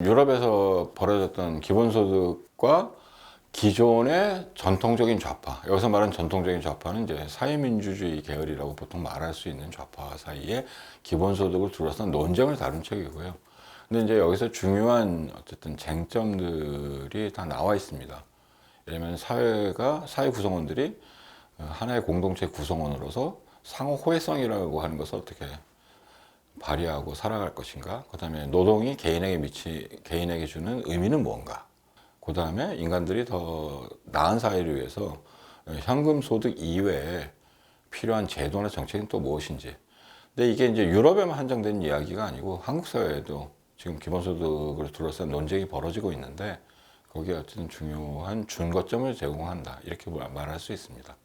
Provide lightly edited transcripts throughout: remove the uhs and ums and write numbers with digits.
유럽에서 벌어졌던 기본소득과 기존의 전통적인 좌파, 여기서 말하는 전통적인 좌파는 이제 사회민주주의 계열이라고 보통 말할 수 있는 좌파 사이에 기본소득을 둘러싼 논쟁을 다룬 책이고요. 근데 이제 여기서 중요한 어쨌든 쟁점들이 다 나와 있습니다. 예를 들면 사회 구성원들이 하나의 공동체 구성원으로서 상호 호혜성이라고 하는 것을 어떻게 발휘하고 살아갈 것인가? 그 다음에 노동이 개인에게 주는 의미는 무언가? 그 다음에 인간들이 더 나은 사회를 위해서 현금 소득 이외에 필요한 제도나 정책은 또 무엇인지. 근데 이게 이제 유럽에만 한정된 이야기가 아니고 한국 사회에도 지금 기본소득을 둘러싼 논쟁이 벌어지고 있는데 거기에 어쨌든 중요한 준거점을 제공한다. 이렇게 말할 수 있습니다.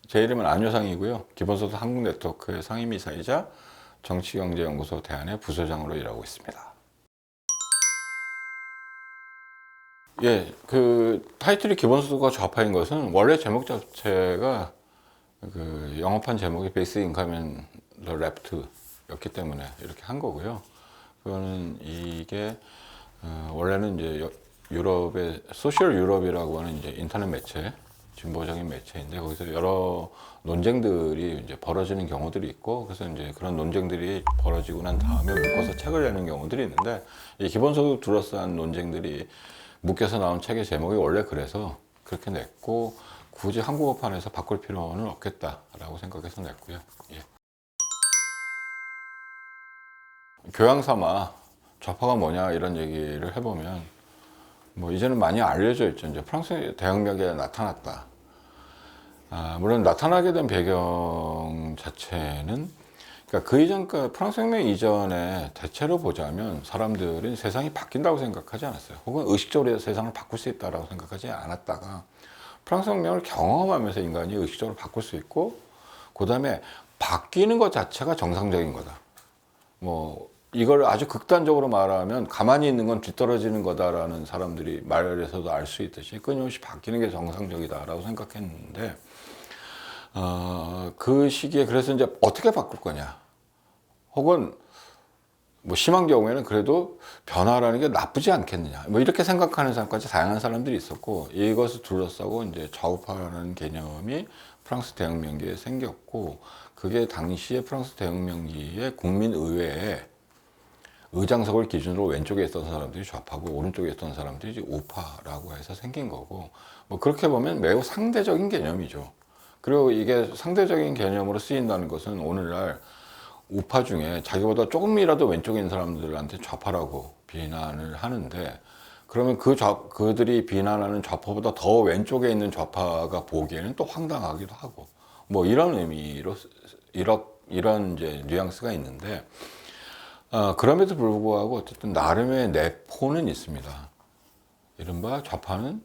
제 이름은 안효상이고요. 기본소득 한국네트워크의 상임이사이자 정치경제연구소 대안의 부소장으로 일하고 있습니다. 예, 그 타이틀이 기본소득과 좌파인 것은 원래 제목 자체가 그 영어판 제목이 Basic Income and the Left였기 때문에 이렇게 한 거고요. 그거는 이게 원래는 이제 유럽의 소셜 유럽이라고 하는 이제 인터넷 매체, 진보적인 매체인데 거기서 여러 논쟁들이 이제 벌어지는 경우들이 있고 그래서 이제 그런 논쟁들이 벌어지고 난 다음에 묶어서 책을 내는 경우들이 있는데 이 기본소득 둘러싼 논쟁들이 묶여서 나온 책의 제목이 원래 그래서 그렇게 냈고 굳이 한국어판에서 바꿀 필요는 없겠다라고 생각해서 냈고요. 예. 교양 삼아 좌파가 뭐냐 이런 얘기를 해보면 뭐 이제는 많이 알려져 있죠. 이제 프랑스 대혁명에 나타났다. 물론 나타나게 된 배경 자체는 그러니까 그 이전 프랑스 혁명 이전에 대체로 보자면 사람들은 세상이 바뀐다고 생각하지 않았어요. 혹은 의식적으로 세상을 바꿀 수 있다고 생각하지 않았다가 프랑스 혁명을 경험하면서 인간이 의식적으로 바꿀 수 있고 그 다음에 바뀌는 것 자체가 정상적인 거다. 뭐 이걸 아주 극단적으로 말하면 가만히 있는 건 뒤떨어지는 거다라는 사람들이 말에서도 알 수 있듯이 끊임없이 바뀌는 게 정상적이다라고 생각했는데 그 시기에 그래서 이제 어떻게 바꿀 거냐 혹은 뭐 심한 경우에는 그래도 변화라는 게 나쁘지 않겠느냐 뭐 이렇게 생각하는 사람까지 다양한 사람들이 있었고 이것을 둘러싸고 이제 좌우파라는 개념이 프랑스 대혁명기에 생겼고 그게 당시에 프랑스 대혁명기의 국민의회에 의장석을 기준으로 왼쪽에 있던 사람들이 좌파고 오른쪽에 있던 사람들이 우파라고 해서 생긴 거고 뭐 그렇게 보면 매우 상대적인 개념이죠. 그리고 이게 상대적인 개념으로 쓰인다는 것은 오늘날 우파 중에 자기보다 조금이라도 왼쪽에 있는 사람들한테 좌파라고 비난을 하는데 그러면 그들이 비난하는 좌파보다 더 왼쪽에 있는 좌파가 보기에는 또 황당하기도 하고 뭐 이런 의미로 이런 이제 뉘앙스가 있는데 그럼에도 불구하고 어쨌든 나름의 내포는 있습니다. 이른바 좌파는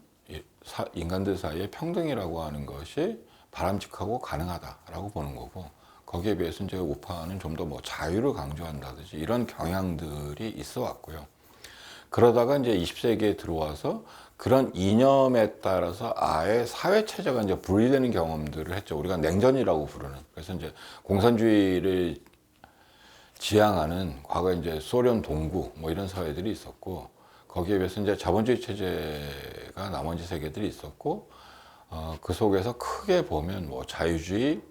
인간들 사이의 평등이라고 하는 것이 바람직하고 가능하다라고 보는 거고 거기에 비해서 이제 우파는 좀 더 뭐 자유를 강조한다든지 이런 경향들이 있어 왔고요. 그러다가 이제 20세기에 들어와서 그런 이념에 따라서 아예 사회 체제가 이제 분리되는 경험들을 했죠. 우리가 냉전이라고 부르는. 그래서 이제 공산주의를 지향하는 과거 이제 소련 동구 뭐 이런 사회들이 있었고 거기에 비해서 이제 자본주의 체제가 나머지 세계들이 있었고 그 속에서 크게 보면 뭐 자유주의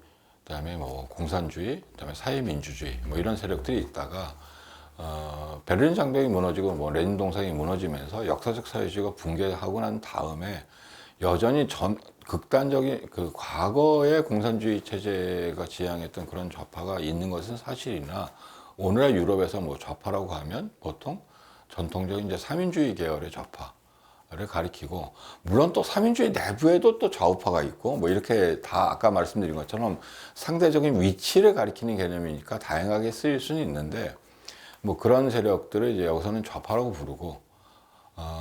그다음에 뭐 공산주의 그다음에 사회민주주의 뭐 이런 세력들이 있다가 베를린 장벽이 무너지고 뭐 레닌 동상이 무너지면서 역사적 사회주의가 붕괴하고 난 다음에 여전히 극단적인 그 과거의 공산주의 체제가 지향했던 그런 좌파가 있는 것은 사실이나 오늘날 유럽에서 뭐 좌파라고 하면 보통 전통적인 이제 사민주의 계열의 좌파를 가리키고 물론 또 사민주의 내부에도 또 좌우파가 있고 뭐 이렇게 다 아까 말씀드린 것처럼 상대적인 위치를 가리키는 개념이니까 다양하게 쓰일 수는 있는데 뭐 그런 세력들을 이제 여기서는 좌파라고 부르고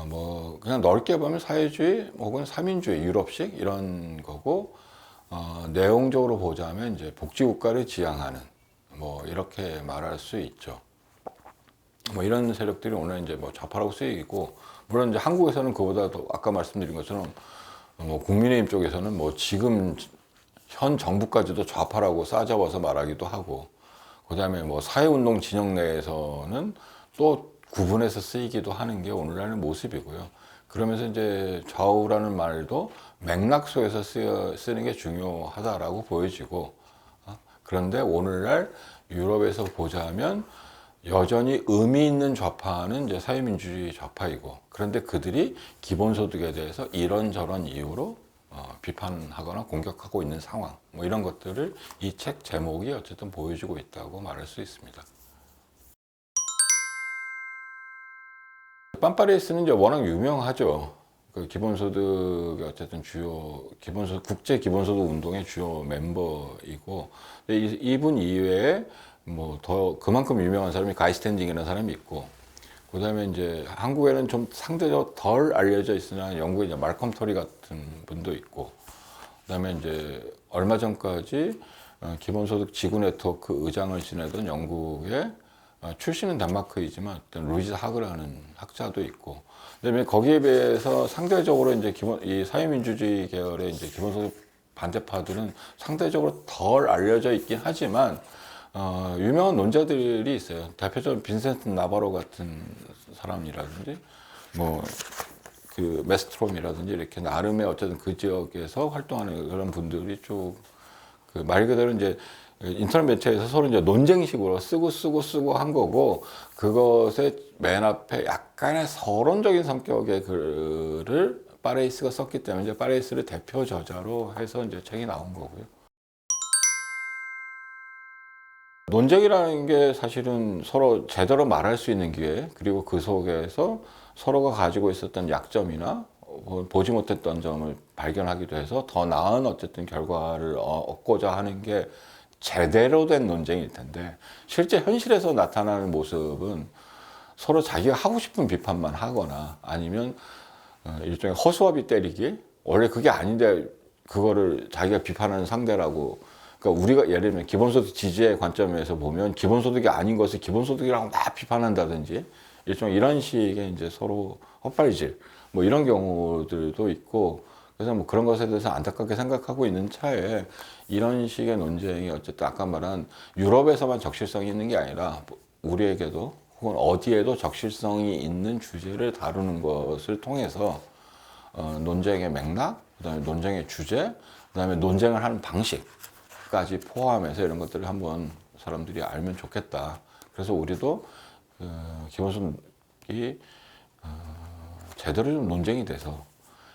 뭐 그냥 넓게 보면 사회주의 혹은 사민주의 유럽식 이런 거고 내용적으로 보자면 이제 복지국가를 지향하는 뭐 이렇게 말할 수 있죠. 뭐 이런 세력들이 오늘 이제 뭐 좌파라고 쓰이고 물론 이제 한국에서는 그보다 더 아까 말씀드린 것처럼 뭐 국민의힘 쪽에서는 뭐 지금 현 정부까지도 좌파라고 싸잡아서 말하기도 하고, 그다음에 뭐 사회운동 진영 내에서는 또 구분해서 쓰이기도 하는 게 오늘날의 모습이고요. 그러면서 이제 좌우라는 말도 맥락 속에서 쓰는 게 중요하다라고 보여지고, 그런데 오늘날 유럽에서 보자면 여전히 의미 있는 좌파는 이제 사회민주주의 좌파이고, 그런데 그들이 기본소득에 대해서 이런저런 이유로 비판하거나 공격하고 있는 상황, 뭐 이런 것들을 이 책 제목이 어쨌든 보여주고 있다고 말할 수 있습니다. 빰파레이스는 이제 워낙 유명하죠. 그 기본소득이 어쨌든 주요 기본소득 국제 기본소득 운동의 주요 멤버이고, 이분 이외에 뭐 더 그만큼 유명한 사람이 가이 스탠딩이라는 사람이 있고, 그다음에 이제 한국에는 좀 상대적으로 덜 알려져 있으나 영국에 이제 말컴 터리 같은 분도 있고, 그다음에 이제 얼마 전까지 기본소득 지구 네트워크 의장을 지내던 영국의 출신은 덴마크이지만 어떤 루이즈 하그라는 학자도 있고, 그다음에 거기에 비해서 상대적으로 이제 이 사회민주주의 계열의 이제 기본소득 반대파들은 상대적으로 덜 알려져 있긴 하지만 유명한 논자들이 있어요. 대표적으로 빈센트 나바로 같은 사람이라든지 뭐 그 메스트롬이라든지 이렇게 나름의 어쨌든 그 지역에서 활동하는 그런 분들이 쭉 그 말 그대로 이제 인터넷 매체에서 서로 이제 논쟁식으로 쓰고 한 거고, 그것의 맨 앞에 약간의 서론적인 성격의 글을 파레이스가 썼기 때문에 이제 파레이스를 대표 저자로 해서 이제 책이 나온 거고요. 논쟁이라는 게 사실은 서로 제대로 말할 수 있는 기회, 그리고 그 속에서 서로가 가지고 있었던 약점이나 보지 못했던 점을 발견하기도 해서 더 나은 어쨌든 결과를 얻고자 하는 게 제대로 된 논쟁일 텐데, 실제 현실에서 나타나는 모습은 서로 자기가 하고 싶은 비판만 하거나 아니면 일종의 허수아비 때리기, 원래 그게 아닌데 그거를 자기가 비판하는 상대라고, 그러니까 우리가 예를 들면 기본소득 지지의 관점에서 보면 기본소득이 아닌 것을 기본소득이라고 막 비판한다든지, 일종의 이런 식의 이제 서로 헛발질, 뭐 이런 경우들도 있고, 그래서 뭐 그런 것에 대해서 안타깝게 생각하고 있는 차에 이런 식의 논쟁이 어쨌든 아까 말한 유럽에서만 적실성이 있는 게 아니라 우리에게도 혹은 어디에도 적실성이 있는 주제를 다루는 것을 통해서 논쟁의 맥락, 그다음에 논쟁의 주제, 그다음에 논쟁을 하는 방식까지 포함해서 이런 것들을 한번 사람들이 알면 좋겠다. 그래서 우리도 기본소득이 제대로 좀 논쟁이 돼서,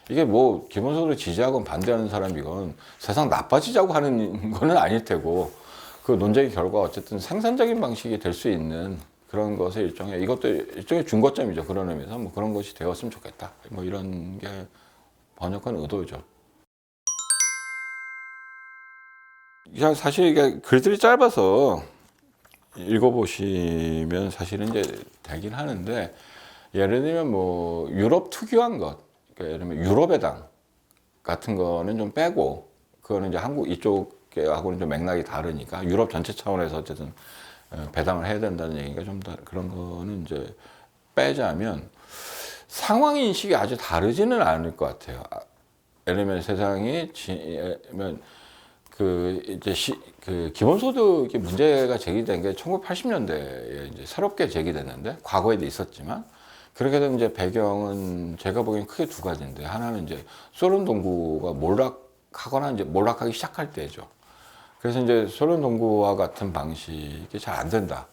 이게 뭐 기본소득을 지지하고 반대하는 사람이건 세상 나빠지자고 하는 거는 아닐 테고, 그 논쟁의 결과 어쨌든 생산적인 방식이 될 수 있는 그런 것의 이것도 일종의 중거점이죠. 그런 의미에서 뭐 그런 것이 되었으면 좋겠다. 뭐 이런 게 번역한 의도죠. 사실 이게 글들이 짧아서 읽어보시면 사실은 이제 되긴 하는데, 예를 들면 뭐 유럽 특유한 것, 그러니까 예를 들면 유럽의 당 같은 거는 좀 빼고, 그거는 이제 한국 이쪽하고는 좀 맥락이 다르니까 유럽 전체 차원에서 어쨌든 배당을 해야 된다는 얘기가 좀 그런 거는 이제 빼자면 상황 인식이 아주 다르지는 않을 것 같아요. 예를 들면 세상이 그 기본소득이 문제가 제기된 게 1980년대에 이제 새롭게 제기됐는데, 과거에도 있었지만, 그렇게 된 이제 배경은 제가 보기엔 크게 두 가지인데, 하나는 이제 소련 동구가 몰락하거나 이제 몰락하기 시작할 때죠. 그래서 이제 소련 동구와 같은 방식이 잘 안 된다.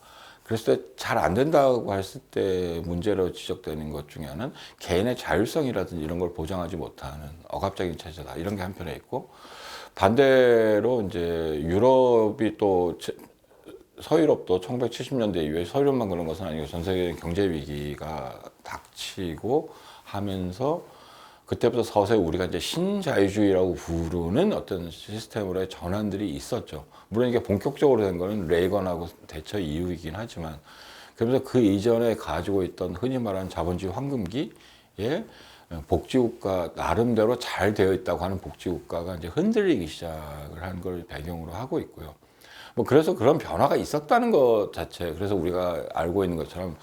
그랬을 때 잘 안 된다고 했을 때 문제로 지적되는 것 중에 하나는 개인의 자율성이라든지 이런 걸 보장하지 못하는 억압적인 체제다. 이런 게 한편에 있고, 반대로 이제 유럽이 또 서유럽도 1970년대 이후에 서유럽만 그런 것은 아니고 전 세계적인 경제 위기가 닥치고 하면서 그때부터 서서히 우리가 이제 신자유주의라고 부르는 어떤 시스템으로의 전환들이 있었죠. 물론 이게 본격적으로 된 거는 레이건하고 대처 이후이긴 하지만, 그러면서 그 이전에 가지고 있던 흔히 말하는 자본주의 황금기에 복지국가, 나름대로 잘 되어 있다고 하는 복지국가가 이제 흔들리기 시작을 한 걸 배경으로 하고 있고요. 뭐 그래서 그런 변화가 있었다는 것 자체, 그래서 우리가 알고 있는 것처럼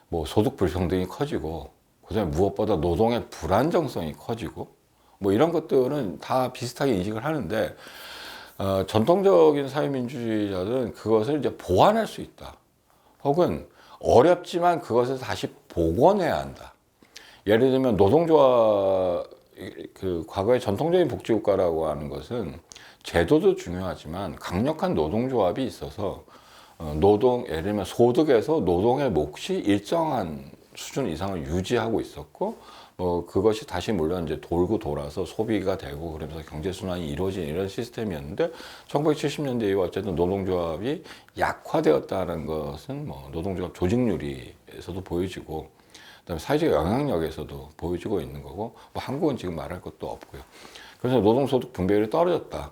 뭐 소득 불평등이 커지고, 그다음에 무엇보다 노동의 불안정성이 커지고, 뭐 이런 것들은 다 비슷하게 인식을 하는데, 전통적인 사회민주주의자들은 그것을 이제 보완할 수 있다. 혹은 어렵지만 그것을 다시 복원해야 한다. 예를 들면 노동조합, 그 과거의 전통적인 복지국가라고 하는 것은 제도도 중요하지만 강력한 노동조합이 있어서 예를 들면 소득에서 노동의 몫이 일정한 수준 이상을 유지하고 있었고, 그것이 다시 물론 이제 돌고 돌아서 소비가 되고 그러면서 경제순환이 이루어지는 이런 시스템이었는데, 1970년대 이후 어쨌든 노동조합이 약화되었다는 것은 노동조합 조직률에서도 보여지고, 그다음에 사회적 영향력에서도 보여지고 있는 거고, 한국은 지금 말할 것도 없고요. 그래서 노동소득 분배율이 떨어졌다.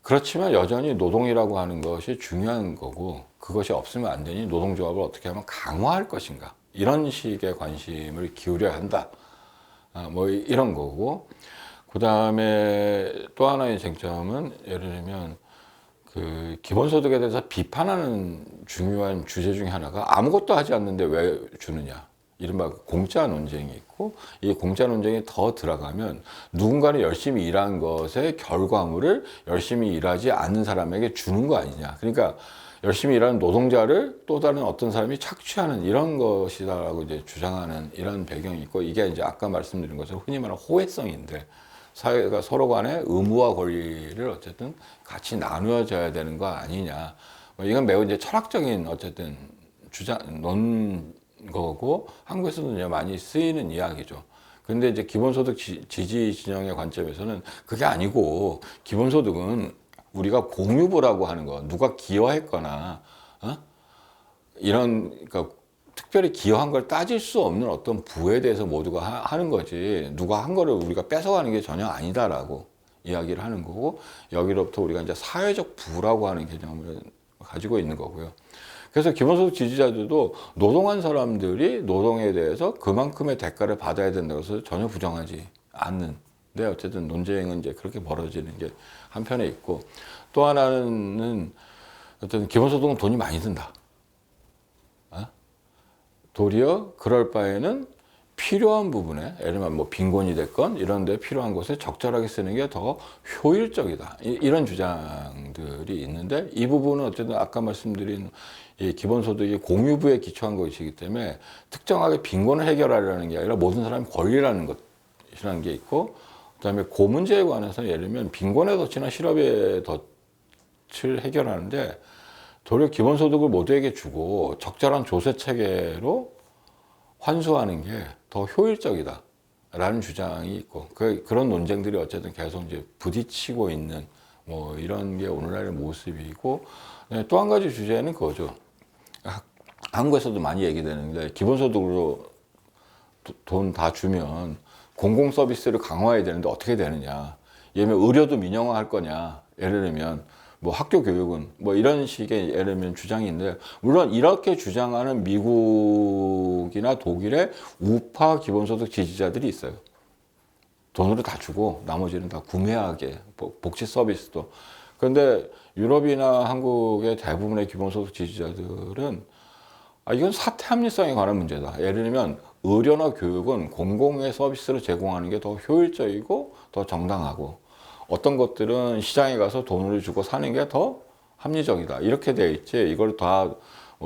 그렇지만 여전히 노동이라고 하는 것이 중요한 거고, 그것이 없으면 안 되니 노동조합을 어떻게 하면 강화할 것인가, 이런 식의 관심을 기울여야 한다. 이런 거고, 그 다음에 또 하나의 쟁점은 예를 들면 그 기본소득에 대해서 비판하는 중요한 주제 중에 하나가 아무것도 하지 않는데 왜 주느냐, 이른바 공짜 논쟁이 있고, 이 공짜 논쟁이 더 들어가면 누군가는 열심히 일한 것의 결과물을 열심히 일하지 않는 사람에게 주는 거 아니냐. 그러니까 열심히 일하는 노동자를 또 다른 어떤 사람이 착취하는 이런 것이다라고 이제 주장하는 이런 배경이 있고, 이게 이제 아까 말씀드린 것처럼 흔히 말하는 호혜성인데, 사회가 서로 간에 의무와 권리를 어쨌든 같이 나누어져야 되는 거 아니냐. 이건 매우 이제 철학적인 어쨌든 거고, 한국에서도 이제 많이 쓰이는 이야기죠. 근데 이제 기본소득 지지 진영의 관점에서는 그게 아니고, 기본소득은 우리가 공유부라고 하는 거, 누가 기여했거나, 그러니까 특별히 기여한 걸 따질 수 없는 어떤 부에 대해서 모두가 하는 거지, 누가 한 거를 우리가 뺏어가는 게 전혀 아니다라고 이야기를 하는 거고, 여기로부터 우리가 이제 사회적 부라고 하는 개념을 가지고 있는 거고요. 그래서 기본소득 지지자들도 노동한 사람들이 노동에 대해서 그만큼의 대가를 받아야 된다고 해서 전혀 부정하지 않는데, 어쨌든 논쟁은 이제 그렇게 벌어지는 게 한편에 있고, 또 하나는 어쨌든 기본소득은 돈이 많이 든다. 도리어 그럴 바에는 필요한 부분에, 예를 들면 빈곤이 됐건 이런 데 필요한 곳에 적절하게 쓰는 게 더 효율적이다. 이런 주장들이 있는데, 이 부분은 어쨌든 아까 말씀드린 이 기본소득이 공유부에 기초한 것이기 때문에 특정하게 빈곤을 해결하려는 게 아니라 모든 사람이 권리라는 것이라는 게 있고, 그다음에 그 문제에 관해서 예를 들면 빈곤의 덫이나 실업의 덫을 해결하는데, 도리어 기본소득을 모두에게 주고 적절한 조세 체계로 환수하는 게 더 효율적이다라는 주장이 있고, 그런 논쟁들이 어쨌든 계속 이제 부딪히고 있는 이런 게 오늘날의 모습이고, 또 한 가지 주제는 그거죠. 한국에서도 많이 얘기되는데, 기본소득으로 돈 다 주면 공공 서비스를 강화해야 되는데 어떻게 되느냐. 예를 들면 의료도 민영화할 거냐. 예를 들면 학교 교육은 이런 식의 예를 들면 주장이 있는데, 물론 이렇게 주장하는 미국이나 독일의 우파 기본소득 지지자들이 있어요. 돈으로 다 주고 나머지는 다 구매하게, 복지 서비스도. 그런데 유럽이나 한국의 대부분의 기본소득 지지자들은 이건 사태 합리성에 관한 문제다. 예를 들면 의료나 교육은 공공의 서비스를 제공하는 게 더 효율적이고 더 정당하고, 어떤 것들은 시장에 가서 돈을 주고 사는 게 더 합리적이다. 이렇게 돼 있지, 이걸 다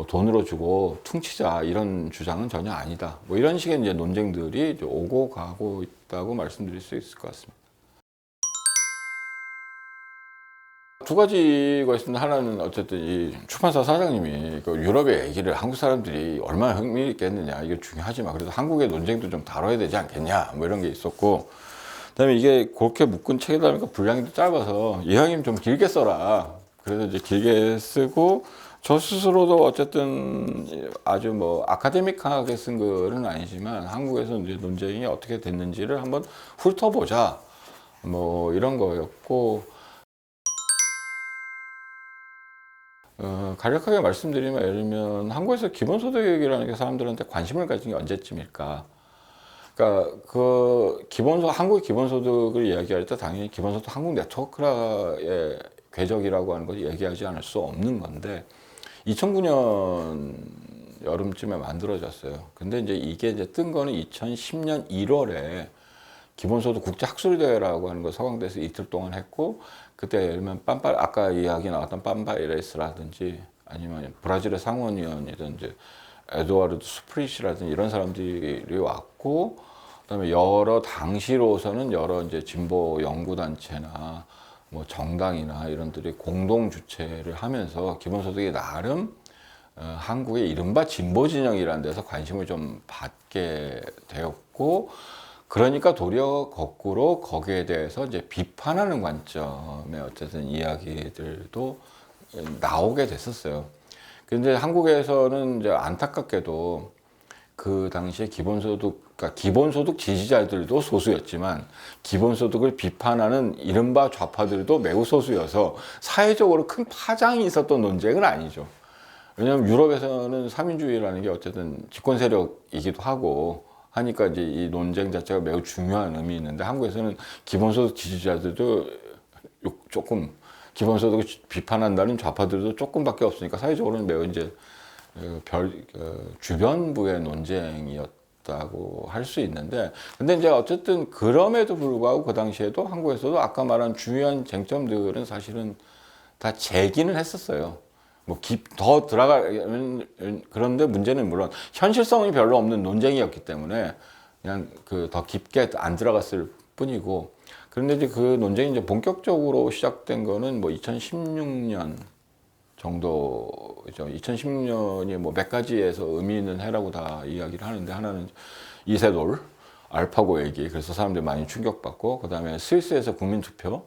돈으로 주고 퉁치자, 이런 주장은 전혀 아니다. 이런 식의 이제 논쟁들이 이제 오고 가고 있다고 말씀드릴 수 있을 것 같습니다. 두 가지가 있습니다. 하나는 어쨌든 이 출판사 사장님이 유럽의 얘기를 한국 사람들이 얼마나 흥미있게 했느냐, 이게 중요하지만 그래도 한국의 논쟁도 좀 다뤄야 되지 않겠냐, 이런 게 있었고, 그다음에 이게 그렇게 묶은 책이다 보니까 분량이 또 짧아서 이왕이면 좀 길게 써라. 그래서 이제 길게 쓰고, 저 스스로도 어쨌든 아주 아카데믹하게 쓴 글은 아니지만 한국에서 이제 논쟁이 어떻게 됐는지를 한번 훑어보자, 이런 거였고, 간략하게 말씀드리면, 예를 들면 한국에서 기본소득이라는 게 사람들한테 관심을 가진 게 언제쯤일까? 그러니까 한국의 기본소득을 이야기할 때 당연히 기본소득 한국 네트워크의 궤적이라고 하는 걸 얘기하지 않을 수 없는 건데, 2009년 여름쯤에 만들어졌어요. 근데 이게 뜬 거는 2010년 1월에 기본소득 국제학술대회라고 하는 거 서강대에서 이틀 동안 했고, 그때 예를 들면 아까 이야기 나왔던 빰바이레스라든지 아니면 브라질의 상원의원이든지 에두아르도 수프리시라든지 이런 사람들이 왔고, 그다음에 여러 당시로서는 여러 이제 진보 연구 단체나 뭐 정당이나 이런들이 공동 주최를 하면서 기본소득이 나름 한국의 이른바 진보 진영이라는 데서 관심을 좀 받게 되었고, 그러니까 도리어 거꾸로 거기에 대해서 이제 비판하는 관점의 어쨌든 이야기들도 나오게 됐었어요. 근데 한국에서는 이제 안타깝게도 그 당시에 그러니까 기본소득 지지자들도 소수였지만 기본소득을 비판하는 이른바 좌파들도 매우 소수여서 사회적으로 큰 파장이 있었던 논쟁은 아니죠. 왜냐하면 유럽에서는 삼인주의라는 게 어쨌든 집권 세력이기도 하고 하니까 이제 이 논쟁 자체가 매우 중요한 의미 있는데, 한국에서는 기본소득 지지자들도 조금, 기본소득을 비판한다는 좌파들도 조금밖에 없으니까 사회적으로는 매우 이제 주변부의 논쟁이었다고 할 수 있는데, 근데 이제 어쨌든 그럼에도 불구하고 그 당시에도 한국에서도 아까 말한 중요한 쟁점들은 사실은 다 제기는 했었어요. 뭐 더 들어가면, 그런데 문제는 물론 현실성이 별로 없는 논쟁이었기 때문에 그냥 그 더 깊게 안 들어갔을 뿐이고, 그런데 이제 그 논쟁이 이제 본격적으로 시작된 거는 뭐 2016년 정도죠. 2016년이 뭐 몇 가지에서 의미 있는 해라고 다 이야기를 하는데, 하나는 이세돌 알파고 얘기, 그래서 사람들이 많이 충격받고, 그 다음에 스위스에서 국민투표,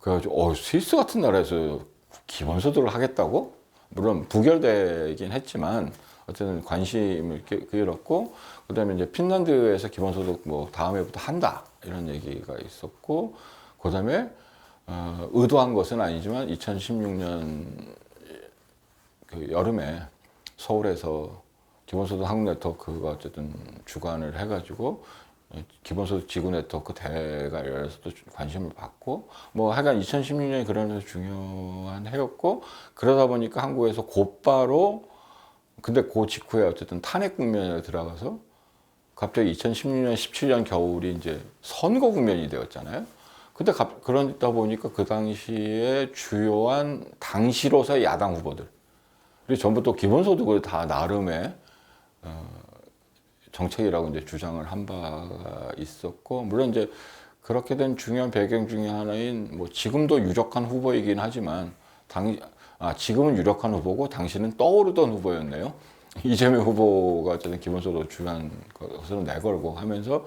그래가지고 스위스 같은 나라에서 기본소득을 하겠다고? 물론 부결되긴 했지만 어쨌든 관심을 끌었고, 그 다음에 이제 핀란드에서 기본소득 뭐 다음 해부터 한다 이런 얘기가 있었고, 그 다음에 의도한 것은 아니지만 2016년 그 여름에 서울에서 기본소득 한국 네트워크가 어쨌든 주관을 해가지고 기본소득 지구 네트워크 대회가 열려서 또 관심을 받고, 뭐 하여간 2016년이 그러면서 중요한 해였고, 그러다 보니까 한국에서 곧바로, 근데 그 직후에 어쨌든 탄핵 국면에 들어가서 갑자기 2016년, 17년 겨울이 이제 선거 국면이 되었잖아요. 근데 그러다 보니까 그 당시에 주요한 당시로서의 야당 후보들, 그리고 전부 또 기본소득을 다 나름의 정책이라고 이제 주장을 한 바가 있었고, 물론 이제 그렇게 된 중요한 배경 중에 하나인, 뭐 지금도 유력한 후보이긴 하지만 지금은 유력한 후보고 당시는 떠오르던 후보였네요. 이재명 후보가 어쨌든 기본소득 주요한 것으로 내걸고 하면서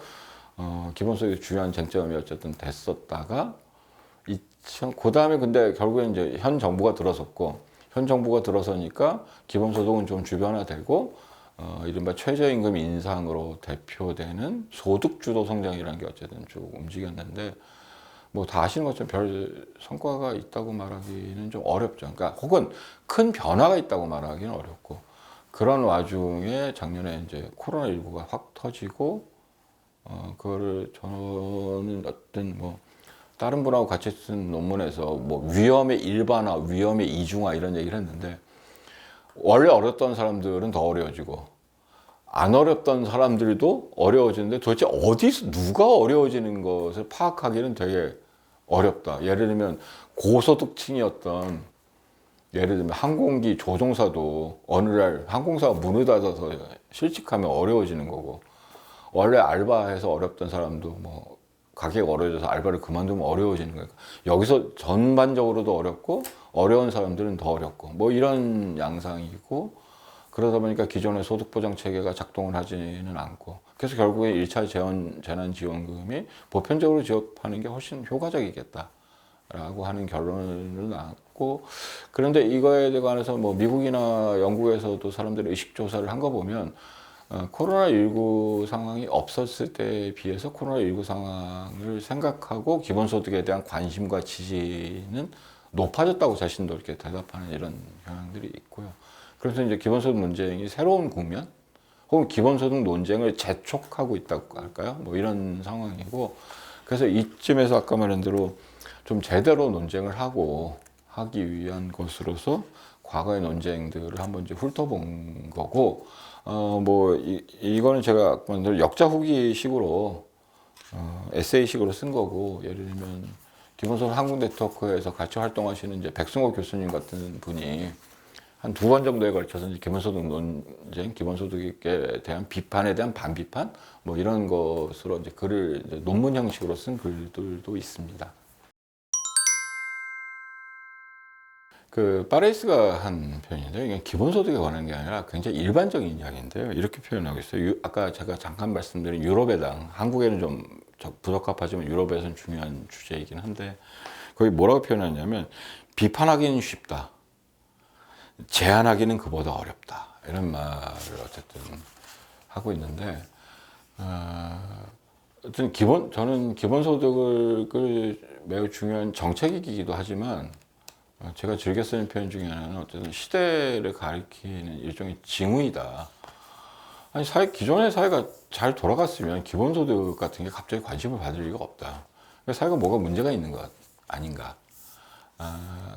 기본소득이 주요한 쟁점이 어쨌든 됐었다가 그 다음에 근데 결국엔 이제 현 정부가 들어섰고, 현 정부가 들어서니까 기본소득은 좀 주변화되고, 이른바 최저임금 인상으로 대표되는 소득주도 성장이라는 게 어쨌든 쭉 움직였는데, 뭐 다 아시는 것처럼 별 성과가 있다고 말하기는 좀 어렵죠. 그러니까 혹은 큰 변화가 있다고 말하기는 어렵고, 그런 와중에 작년에 이제 코로나19가 확 터지고, 그거를 저는 어떤 뭐 다른 분하고 같이 쓴 논문에서 뭐 위험의 일반화, 위험의 이중화 이런 얘기를 했는데, 원래 어렸던 사람들은 더 어려워지고 안 어렵던 사람들도 어려워지는데, 도대체 어디서 누가 어려워지는 것을 파악하기는 되게 어렵다. 예를 들면 고소득층이었던, 예를 들면 항공기 조종사도 어느 날 항공사가 문을 닫아서 실직하면 어려워지는 거고, 원래 알바해서 어렵던 사람도 뭐 가게가 어려워져서 알바를 그만두면 어려워지는 거예요. 여기서 전반적으로도 어렵고 어려운 사람들은 더 어렵고 뭐 이런 양상이고, 그러다 보니까 기존의 소득보장 체계가 작동을 하지는 않고, 그래서 결국에 1차 재난지원금이 보편적으로 지급하는 게 훨씬 효과적이겠다라고 하는 결론을 낳았고, 그런데 이거에 관해서 뭐 미국이나 영국에서도 사람들이 의식조사를 한 거 보면 코로나19 상황이 없었을 때에 비해서 코로나19 상황을 생각하고 기본소득에 대한 관심과 지지는 높아졌다고 자신도 이렇게 대답하는 이런 경향들이 있고요. 그래서 이제 기본소득 논쟁이 새로운 국면, 혹은 기본소득 논쟁을 재촉하고 있다고 할까요? 뭐 이런 상황이고, 그래서 이쯤에서 아까 말한 대로 좀 제대로 논쟁을 하기 위한 것으로서 과거의 논쟁들을 한번 이제 훑어본 거고, 뭐 이거는 제가 역자 후기식으로 에세이식으로 쓴 거고, 예를 들면 기본소득 한국네트워크에서 같이 활동하시는 이제 백승호 교수님 같은 분이 한 2번 정도에 걸쳐서 이제 기본소득 논쟁, 기본소득에 대한 비판에 대한 반비판 뭐 이런 것으로 이제 글을 이제 논문 형식으로 쓴 글들도 있습니다. 그 파레이스가 한 표현인데요. 이게 기본소득에 관한 게 아니라 굉장히 일반적인 이야기인데요. 이렇게 표현하고 있어요. 아까 제가 잠깐 말씀드린 유럽의 당, 한국에는 좀 부적합하지만 유럽에서는 중요한 주제이긴 한데 거기 뭐라고 표현하냐면 비판하기는 쉽다. 제안하기는 그보다 어렵다. 이런 말을 어쨌든 하고 있는데 어쨌든 저는 기본소득을 매우 중요한 정책이기도 하지만 제가 즐겨 쓰는 표현 중에 하나는 어쨌든 시대를 가리키는 일종의 징후이다. 아니, 기존의 사회가 잘 돌아갔으면 기본소득 같은 게 갑자기 관심을 받을 리가 없다. 사회가 뭐가 문제가 있는 것 아닌가.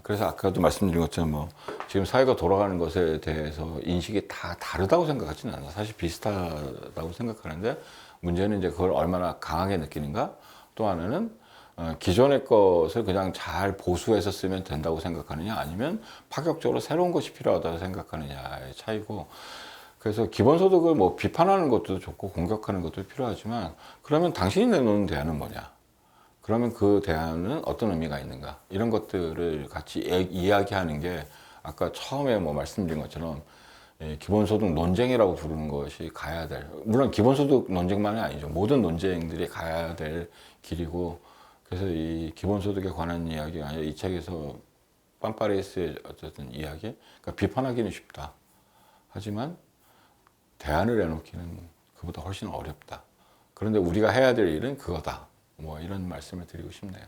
그래서 아까도 말씀드린 것처럼 뭐 지금 사회가 돌아가는 것에 대해서 인식이 다 다르다고 생각하지는 않아요. 사실 비슷하다고 생각하는데 문제는 이제 그걸 얼마나 강하게 느끼는가. 또 하나는 기존의 것을 그냥 잘 보수해서 쓰면 된다고 생각하느냐 아니면 파격적으로 새로운 것이 필요하다고 생각하느냐의 차이고 그래서 기본소득을 뭐 비판하는 것도 좋고 공격하는 것도 필요하지만 그러면 당신이 내놓는 대안은 뭐냐? 그러면 그 대안은 어떤 의미가 있는가? 이런 것들을 같이 이야기하는 게 아까 처음에 뭐 말씀드린 것처럼 기본소득 논쟁이라고 부르는 것이 가야 될, 물론 기본소득 논쟁만이 아니죠. 모든 논쟁들이 가야 될 길이고 그래서 이 기본소득에 관한 이야기가 아니라 이 책에서 빰파레스의 어쨌든 이야기, 그러니까 비판하기는 쉽다. 하지만 대안을 내놓기는 그보다 훨씬 어렵다. 그런데 우리가 해야 될 일은 그거다. 뭐 이런 말씀을 드리고 싶네요.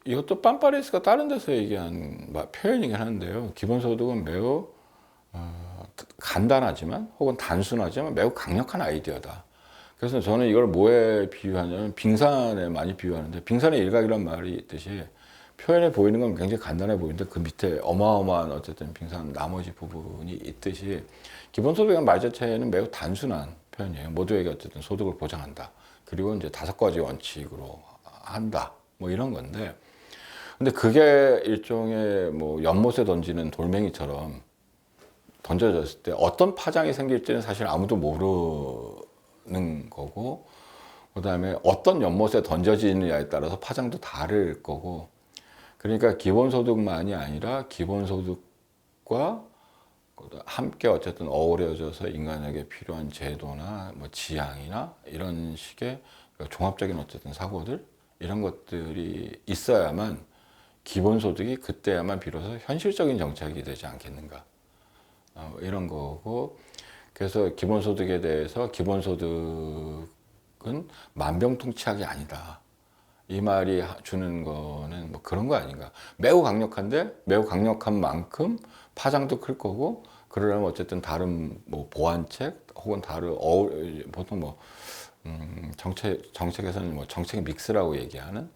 이것도 빰파레스가 다른 데서 얘기한 표현이긴 한데요. 기본소득은 매우 간단하지만 혹은 단순하지만 매우 강력한 아이디어다. 그래서 저는 이걸 뭐에 비유하냐면 빙산에 많이 비유하는데 빙산의 일각이란 말이 있듯이 표현에 보이는 건 굉장히 간단해 보이는데 그 밑에 어마어마한 어쨌든 빙산 나머지 부분이 있듯이 기본소득이라는 말 자체는 매우 단순한 표현이에요. 모두에게 어쨌든 소득을 보장한다. 그리고 이제 5가지 원칙으로 한다. 뭐 이런 건데 근데 그게 일종의 뭐 연못에 던지는 돌멩이처럼 던져졌을 때 어떤 파장이 생길지는 사실 아무도 모르는 거고 그 다음에 어떤 연못에 던져지느냐에 따라서 파장도 다를 거고 그러니까 기본소득만이 아니라 기본소득과 함께 어쨌든 어우러져서 인간에게 필요한 제도나 뭐 지향이나 이런 식의 종합적인 어쨌든 사고들 이런 것들이 있어야만 기본소득이 그때야만 비로소 현실적인 정책이 되지 않겠는가 이런 거고 그래서 기본소득에 대해서 기본소득은 만병통치약이 아니다. 이 말이 주는 거는 뭐 그런 거 아닌가. 매우 강력한데 매우 강력한 만큼 파장도 클 거고 그러려면 어쨌든 다른 뭐 보완책 혹은 다른 보통 뭐 정책에서는 뭐 정책 믹스라고 얘기하는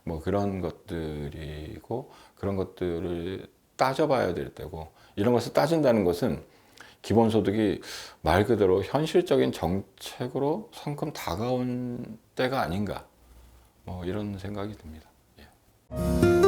뭐 그런 것들이고 그런 것들을 따져봐야 될 때고 이런 것을 따진다는 것은 기본소득이 말 그대로 현실적인 정책으로 성큼 다가온 때가 아닌가 뭐 이런 생각이 듭니다. 예.